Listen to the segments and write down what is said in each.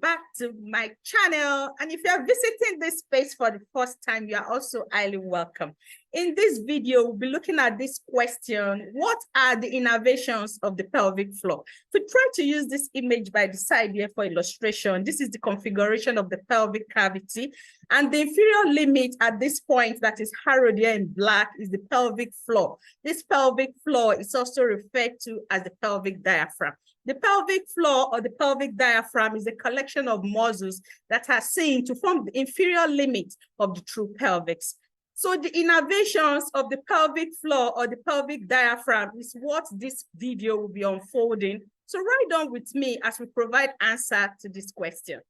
back to my channel. And if you're visiting this space for the first time, you are also highly welcome. In this video, we'll be looking at this question: what are the innervations of the pelvic floor? We try to use this image by the side here for illustration. This is the configuration of the pelvic cavity, and the inferior limit at this point that is harrowed here in black is the pelvic floor. This pelvic floor is also referred to as the pelvic diaphragm. The pelvic floor or the pelvic diaphragm is a collection of muscles that are seen to form the inferior limit of the true pelvis. So the innervations of the pelvic floor or the pelvic diaphragm is what this video will be unfolding. So ride on with me as we provide answer to this question.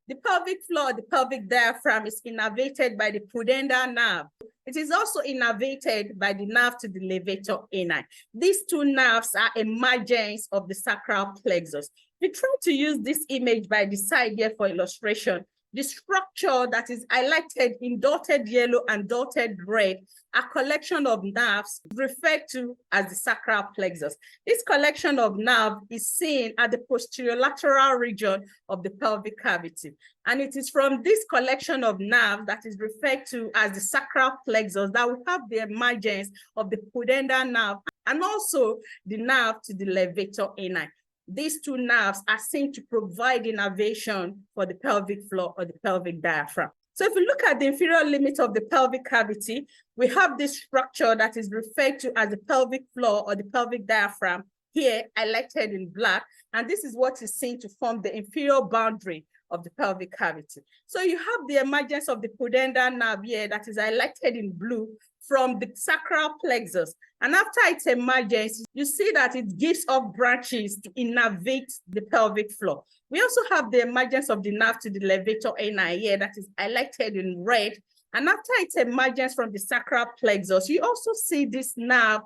The pelvic floor, the pelvic diaphragm is innervated by the pudendal nerve. It is also innervated by the nerve to the levator ani. These two nerves are emergence of the sacral plexus. We try to use this image by the side here for illustration. The structure that is highlighted in dotted yellow and dotted red, a collection of nerves referred to as the sacral plexus. This collection of nerves is seen at the posterolateral region of the pelvic cavity. And it is from this collection of nerves that is referred to as the sacral plexus that we have the emergence of the pudendal nerve and also the nerve to the levator ani. These two nerves are seen to provide innervation for the pelvic floor or the pelvic diaphragm. So if we look at the inferior limit of the pelvic cavity, we have this structure that is referred to as the pelvic floor or the pelvic diaphragm, here highlighted in black, and this is what is seen to form the inferior boundary of the pelvic cavity. So you have the emergence of the pudendal nerve here that is highlighted in blue from the sacral plexus. And after its emergence, you see that it gives off branches to innervate the pelvic floor. We also have the emergence of the nerve to the levator ani here that is highlighted in red. And after its emergence from the sacral plexus, you also see this nerve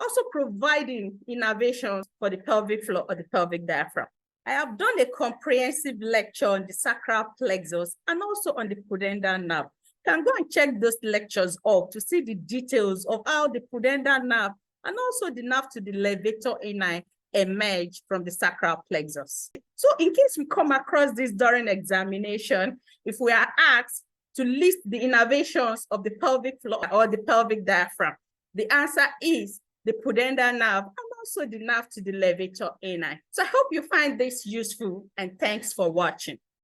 also providing innervations for the pelvic floor or the pelvic diaphragm. I have done a comprehensive lecture on the sacral plexus and also on the pudendal nerve. You can go and check those lectures up to see the details of how the pudendal nerve and also the nerve to the levator ani emerge from the sacral plexus. So in case we come across this during examination, if we are asked to list the innervations of the pelvic floor or the pelvic diaphragm, the answer is the pudendal nerve and also the nerve to the levator ani. So I hope you find this useful, and thanks for watching.